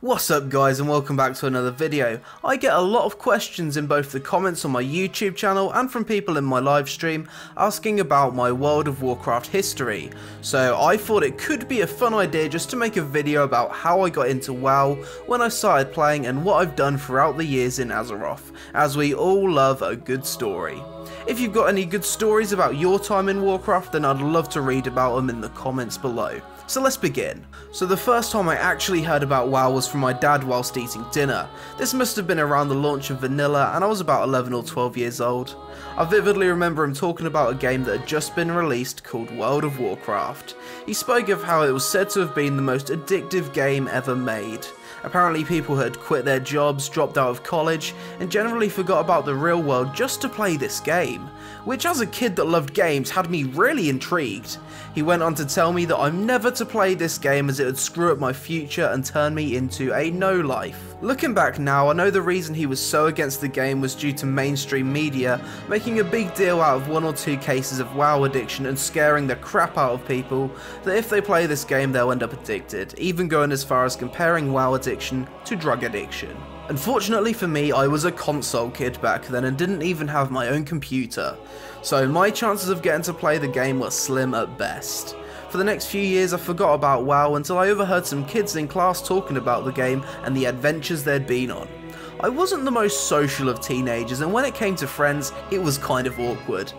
What's up guys, and welcome back to another video. I get a lot of questions in both the comments on my YouTube channel and from people in my live stream asking about my World of Warcraft history. So I thought it could be a fun idea just to make a video about how I got into WoW, when I started playing, and what I've done throughout the years in Azeroth, as we all love a good story. If you've got any good stories about your time in Warcraft, then I'd love to read about them in the comments below. So let's begin. So the first time I actually heard about WoW was from my dad whilst eating dinner. This must have been around the launch of Vanilla, and I was about 11 or 12 years old. I vividly remember him talking about a game that had just been released called World of Warcraft. He spoke of how it was said to have been the most addictive game ever made. Apparently people had quit their jobs, dropped out of college, and generally forgot about the real world just to play this game, which as a kid that loved games had me really intrigued. He went on to tell me that I'm never to play this game as it would screw up my future and turn me into a no-life. Looking back now, I know the reason he was so against the game was due to mainstream media making a big deal out of 1 or 2 cases of WoW addiction and scaring the crap out of people that if they play this game they'll end up addicted, even going as far as comparing WoW addiction to drug addiction. Unfortunately for me, I was a console kid back then and didn't even have my own computer, so my chances of getting to play the game were slim at best. For the next few years I forgot about WoW until I overheard some kids in class talking about the game and the adventures they'd been on. I wasn't the most social of teenagers, and when it came to friends, it was kind of awkward.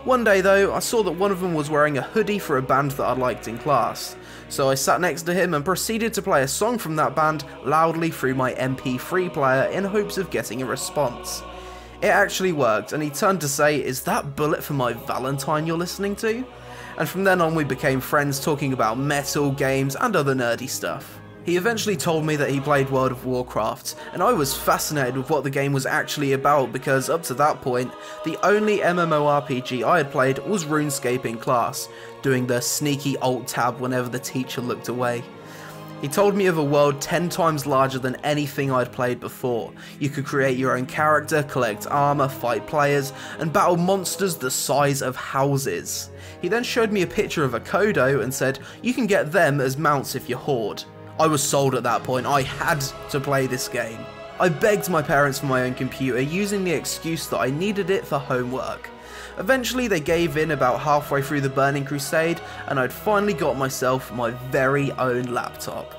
One day though, I saw that one of them was wearing a hoodie for a band that I liked in class, so I sat next to him and proceeded to play a song from that band loudly through my MP3 player in hopes of getting a response. It actually worked, and he turned to say, "Is that Bullet for My Valentine you're listening to?" And from then on we became friends, talking about metal, games and other nerdy stuff. He eventually told me that he played World of Warcraft, and I was fascinated with what the game was actually about because up to that point, the only MMORPG I had played was RuneScape in class, doing the sneaky alt-tab whenever the teacher looked away. He told me of a world 10 times larger than anything I'd played before. You could create your own character, collect armor, fight players, and battle monsters the size of houses. He then showed me a picture of a Kodo and said, "You can get them as mounts if you hoard." I was sold at that point. I had to play this game. I begged my parents for my own computer, using the excuse that I needed it for homework. Eventually they gave in about halfway through the Burning Crusade, and I'd finally got myself my very own laptop.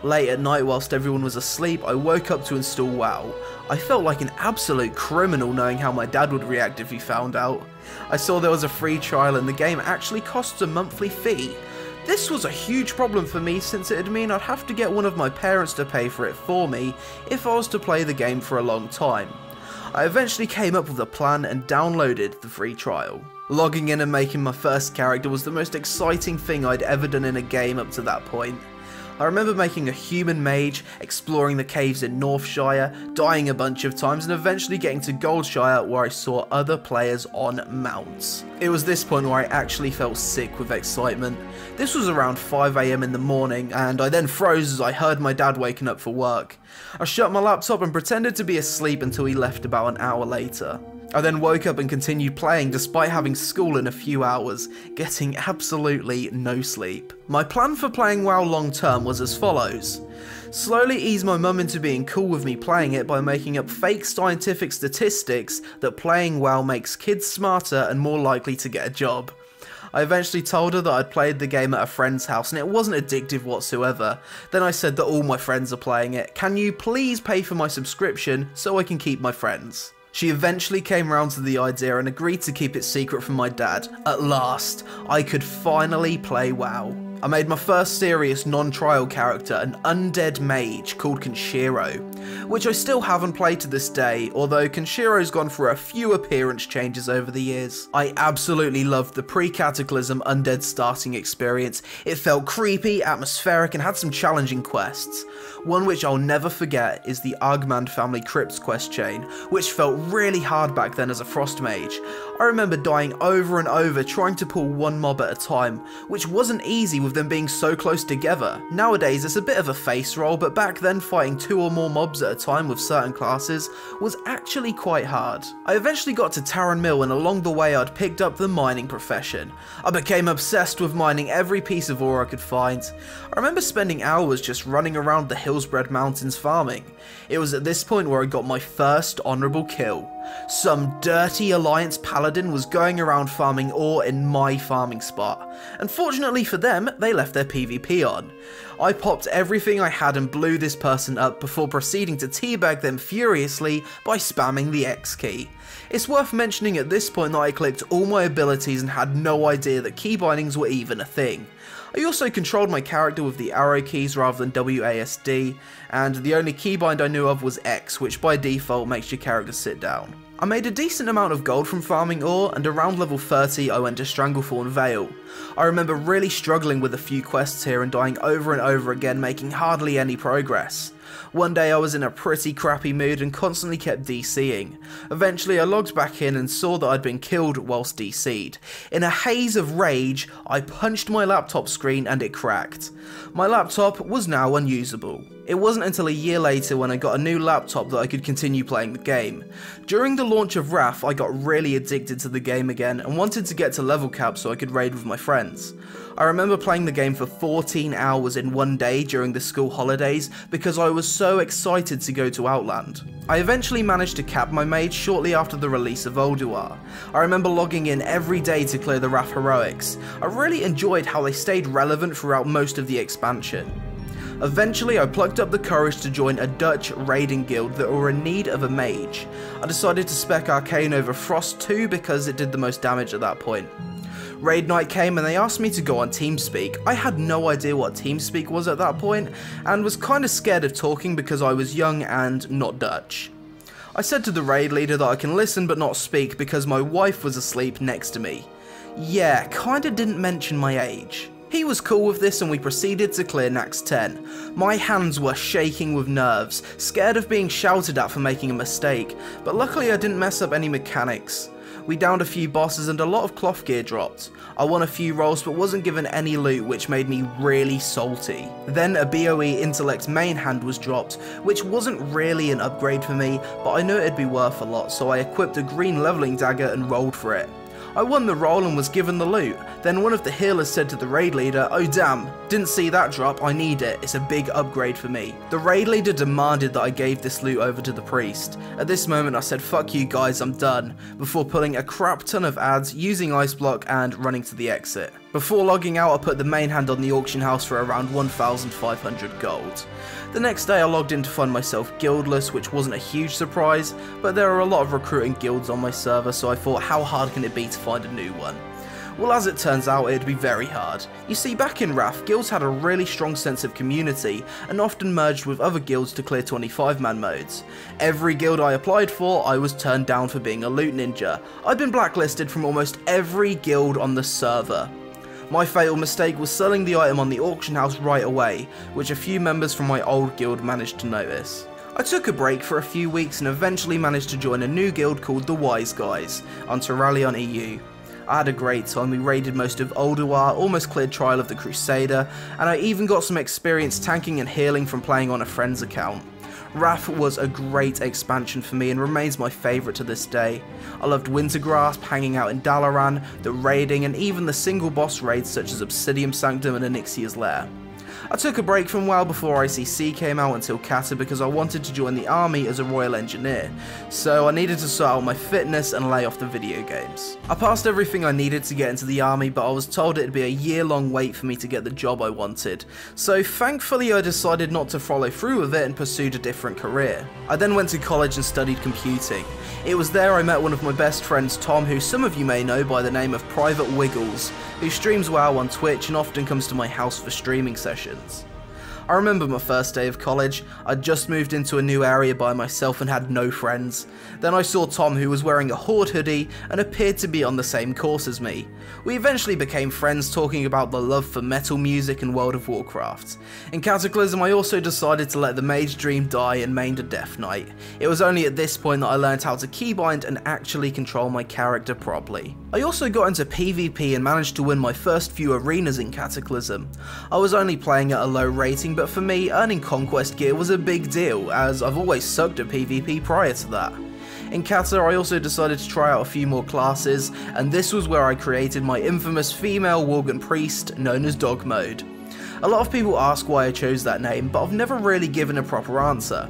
Late at night whilst everyone was asleep, I woke up to install WoW. I felt like an absolute criminal knowing how my dad would react if he found out. I saw there was a free trial and the game actually costs a monthly fee. This was a huge problem for me since it'd mean I'd have to get one of my parents to pay for it for me if I was to play the game for a long time. I eventually came up with a plan and downloaded the free trial. Logging in and making my first character was the most exciting thing I'd ever done in a game up to that point. I remember making a human mage, exploring the caves in Northshire, dying a bunch of times, and eventually getting to Goldshire where I saw other players on mounts. It was this point where I actually felt sick with excitement. This was around 5 AM in the morning, and I then froze as I heard my dad waking up for work. I shut my laptop and pretended to be asleep until he left about an hour later. I then woke up and continued playing despite having school in a few hours, getting absolutely no sleep. My plan for playing WoW long term was as follows. Slowly ease my mum into being cool with me playing it by making up fake scientific statistics that playing WoW makes kids smarter and more likely to get a job. I eventually told her that I'd played the game at a friend's house and it wasn't addictive whatsoever. Then I said that all my friends are playing it. Can you please pay for my subscription so I can keep my friends? She eventually came round to the idea and agreed to keep it secret from my dad. At last, I could finally play WoW. I made my first serious non-trial character, an undead mage called Kenshiro, which I still haven't played to this day, although Kenshiro's gone through a few appearance changes over the years. I absolutely loved the pre-Cataclysm undead starting experience. It felt creepy, atmospheric, and had some challenging quests. One which I'll never forget is the Argmand family crypts quest chain, which felt really hard back then as a frost mage. I remember dying over and over trying to pull one mob at a time, which wasn't easy with with them being so close together. Nowadays it's a bit of a face roll, but back then fighting 2 or more mobs at a time with certain classes was actually quite hard. I eventually got to Taran Mill, and along the way I'd picked up the mining profession. I became obsessed with mining every piece of ore I could find. I remember spending hours just running around the Hillsbred Mountains farming. It was at this point where I got my first honourable kill. Some dirty Alliance paladin was going around farming ore in my farming spot. Unfortunately for them, they left their PvP on. I popped everything I had and blew this person up before proceeding to teabag them furiously by spamming the X key. It's worth mentioning at this point that I clicked all my abilities and had no idea that key bindings were even a thing. I also controlled my character with the arrow keys rather than WASD, and the only keybind I knew of was X, which by default makes your character sit down. I made a decent amount of gold from farming ore, and around level 30 I went to Stranglethorn Vale. I remember really struggling with a few quests here and dying over and over again, making hardly any progress. One day I was in a pretty crappy mood and constantly kept DCing. Eventually I logged back in and saw that I'd been killed whilst DC'd. In a haze of rage, I punched my laptop screen and it cracked. My laptop was now unusable. It wasn't until a year later when I got a new laptop that I could continue playing the game. During the launch of Wrath, I got really addicted to the game again and wanted to get to level cap so I could raid with my friends. I remember playing the game for 14 hours in one day during the school holidays because I was so excited to go to Outland. I eventually managed to cap my mage shortly after the release of Ulduar. I remember logging in every day to clear the Wrath heroics. I really enjoyed how they stayed relevant throughout most of the expansion. Eventually I plucked up the courage to join a Dutch raiding guild that were in need of a mage. I decided to spec Arcane over Frost 2 because it did the most damage at that point. Raid night came and they asked me to go on TeamSpeak. I had no idea what TeamSpeak was at that point and was kinda scared of talking because I was young and not Dutch. I said to the raid leader that I can listen but not speak because my wife was asleep next to me. Yeah, kinda didn't mention my age. He was cool with this and we proceeded to clear Nax 10. My hands were shaking with nerves, scared of being shouted at for making a mistake, but luckily I didn't mess up any mechanics. We downed a few bosses and a lot of cloth gear dropped. I won a few rolls but wasn't given any loot, which made me really salty. Then a BOE Intellect main hand was dropped, which wasn't really an upgrade for me, but I knew it'd be worth a lot, so I equipped a green leveling dagger and rolled for it. I won the roll and was given the loot. Then one of the healers said to the raid leader, "Oh damn, didn't see that drop, I need it, it's a big upgrade for me." The raid leader demanded that I gave this loot over to the priest. At this moment I said, "Fuck you guys, I'm done," before pulling a crap ton of ads, using ice block and running to the exit. Before logging out I put the main hand on the auction house for around 1,500 gold. The next day I logged in to find myself guildless, which wasn't a huge surprise, but there are a lot of recruiting guilds on my server, so I thought, how hard can it be to find a new one? Well, as it turns out, it'd be very hard. You see, back in Wrath, guilds had a really strong sense of community and often merged with other guilds to clear 25-man modes. Every guild I applied for, I was turned down for being a loot ninja. I'd been blacklisted from almost every guild on the server. My fatal mistake was selling the item on the auction house right away, which a few members from my old guild managed to notice. I took a break for a few weeks and eventually managed to join a new guild called the Wise Guys on Terralion EU. I had a great time. We raided most of Ulduar, almost cleared Trial of the Crusader, and I even got some experience tanking and healing from playing on a friend's account. Wrath was a great expansion for me and remains my favourite to this day. I loved Wintergrasp, hanging out in Dalaran, the raiding, and even the single boss raids such as Obsidian Sanctum and Onyxia's Lair. I took a break from WoW before ICC came out until Cata because I wanted to join the army as a Royal Engineer, so I needed to sort out my fitness and lay off the video games. I passed everything I needed to get into the army, but I was told it'd be a year-long wait for me to get the job I wanted, so thankfully I decided not to follow through with it and pursued a different career. I then went to college and studied computing. It was there I met one of my best friends, Tom, who some of you may know by the name of Private Wiggles, who streams WoW on Twitch and often comes to my house for streaming sessions. I remember my first day of college. I'd just moved into a new area by myself and had no friends. Then I saw Tom, who was wearing a Horde hoodie and appeared to be on the same course as me. We eventually became friends, talking about the love for metal music and World of Warcraft. In Cataclysm I also decided to let the mage dream die and mained a Death Knight. It was only at this point that I learned how to keybind and actually control my character properly. I also got into PvP and managed to win my first few arenas in Cataclysm. I was only playing at a low rating, but for me, earning conquest gear was a big deal, as I've always sucked at PvP prior to that. In Cata, I also decided to try out a few more classes, and this was where I created my infamous female Worgen priest, known as Dog Mode. A lot of people ask why I chose that name, but I've never really given a proper answer.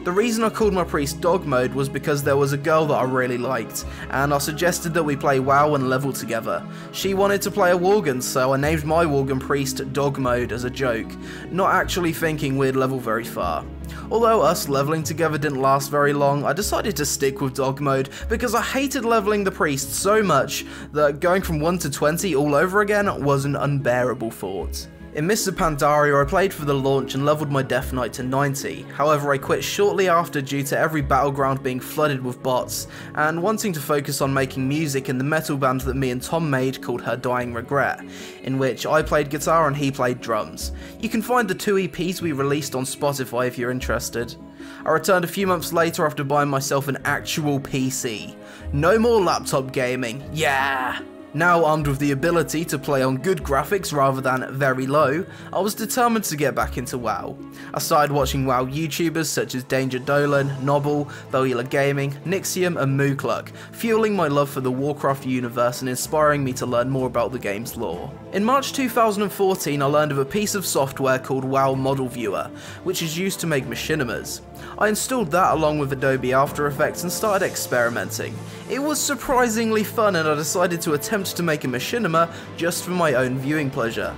The reason I called my priest Dog Mode was because there was a girl that I really liked, and I suggested that we play WoW and level together. She wanted to play a Worgen, so I named my Worgen priest Dog Mode as a joke, not actually thinking we'd level very far. Although us leveling together didn't last very long, I decided to stick with Dog Mode because I hated leveling the priest so much that going from 1 to 20 all over again was an unbearable thought. In Mists of Pandaria, I played for the launch and leveled my Death Knight to 90, however I quit shortly after due to every battleground being flooded with bots, and wanting to focus on making music in the metal band that me and Tom made called Her Dying Regret, in which I played guitar and he played drums. You can find the 2 EPs we released on Spotify if you're interested. I returned a few months later after buying myself an actual PC. No more laptop gaming, yeah! Now armed with the ability to play on good graphics rather than very low, I was determined to get back into WoW. I started watching WoW YouTubers such as Danger Dolan, Nobble, Belula Gaming, Nixium and Mookluk, fueling my love for the Warcraft universe and inspiring me to learn more about the game's lore. In March 2014 I learned of a piece of software called WoW Model Viewer, which is used to make machinimas. I installed that along with Adobe After Effects and started experimenting. It was surprisingly fun and I decided to attempt to make a machinima just for my own viewing pleasure.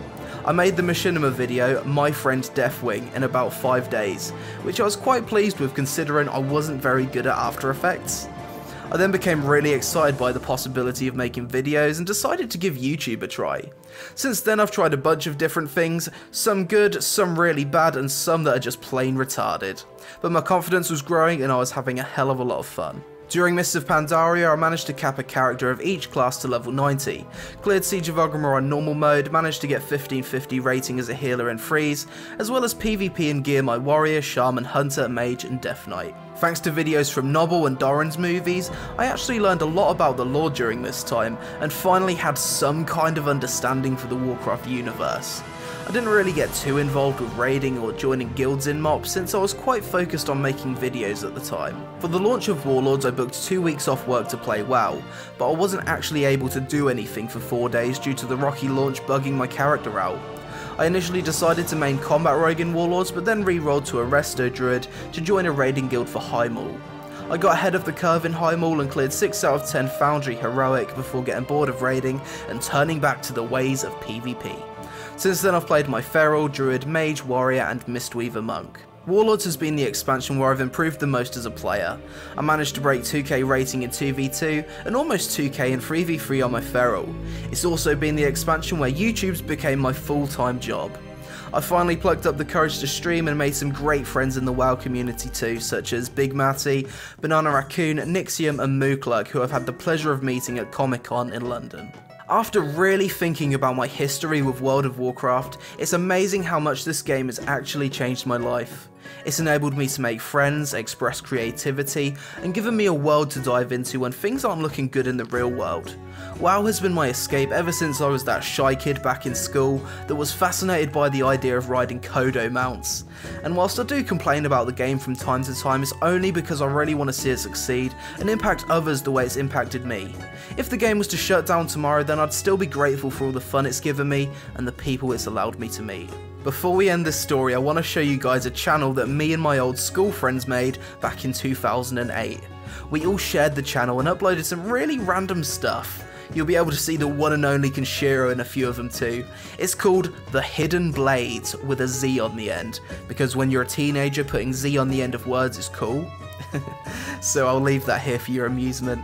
I made the machinima video, My Friend Deathwing, in about 5 days, which I was quite pleased with considering I wasn't very good at After Effects. I then became really excited by the possibility of making videos and decided to give YouTube a try. Since then I've tried a bunch of different things, some good, some really bad and some that are just plain retarded. But my confidence was growing and I was having a hell of a lot of fun. During Mists of Pandaria, I managed to cap a character of each class to level 90, cleared Siege of Orgrimmar on normal mode, managed to get 1550 rating as a healer in freeze, as well as PvP and gear my warrior, shaman, hunter, mage and death knight. Thanks to videos from Nobble and Doran's movies, I actually learned a lot about the lore during this time, and finally had some kind of understanding for the Warcraft universe. I didn't really get too involved with raiding or joining guilds in MoP since I was quite focused on making videos at the time. For the launch of Warlords I booked 2 weeks off work to play WoW, but I wasn't actually able to do anything for 4 days due to the rocky launch bugging my character out. I initially decided to main combat rogue in Warlords but then re-rolled to a resto druid to join a raiding guild for High Maul. I got ahead of the curve in High Maul and cleared 6 out of 10 Foundry Heroic before getting bored of raiding and turning back to the ways of PvP. Since then I've played my Feral, Druid, Mage, Warrior and Mistweaver Monk. Warlords has been the expansion where I've improved the most as a player. I managed to break 2k rating in 2v2 and almost 2k in 3v3 on my Feral. It's also been the expansion where YouTube's became my full-time job. I finally plucked up the courage to stream and made some great friends in the WoW community too, such as Big Matty, Banana Raccoon, Nixium and Mookluk, who I've had the pleasure of meeting at Comic Con in London. After really thinking about my history with World of Warcraft, it's amazing how much this game has actually changed my life. It's enabled me to make friends, express creativity, and given me a world to dive into when things aren't looking good in the real world. WoW has been my escape ever since I was that shy kid back in school that was fascinated by the idea of riding Kodo mounts. And whilst I do complain about the game from time to time, it's only because I really want to see it succeed and impact others the way it's impacted me. If the game was to shut down tomorrow, then I'd still be grateful for all the fun it's given me and the people it's allowed me to meet. Before we end this story, I want to show you guys a channel that me and my old school friends made back in 2008. We all shared the channel and uploaded some really random stuff. You'll be able to see the one and only Kenshiro in a few of them too. It's called The Hidden Blades with a Z on the end, because when you're a teenager putting Z on the end of words is cool. So I'll leave that here for your amusement.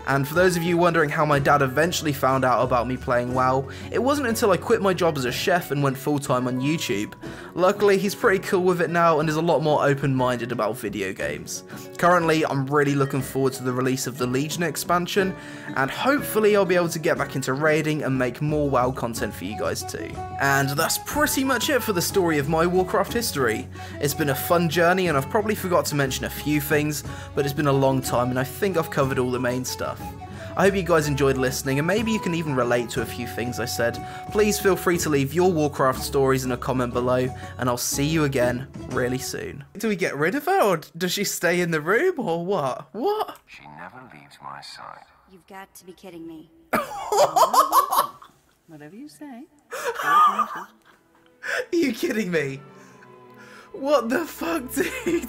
And for those of you wondering how my dad eventually found out about me playing WoW, it wasn't until I quit my job as a chef and went full-time on YouTube. Luckily, he's pretty cool with it now and is a lot more open-minded about video games. Currently, I'm really looking forward to the release of the Legion expansion, and hopefully I'll be able to get back into raiding and make more WoW content for you guys too. And that's pretty much it for the story of my Warcraft history. It's been a fun journey and I've probably forgot to mention a few things, but it's been a long time and I think I've covered all the main stuff. I hope you guys enjoyed listening, and maybe you can even relate to a few things I said. Please feel free to leave your Warcraft stories in a comment below, and I'll see you again really soon. Do we get rid of her, or does she stay in the room, or what? What? She never leaves my side. You've got to be kidding me. Whatever you say. Are you kidding me? What the fuck, dude?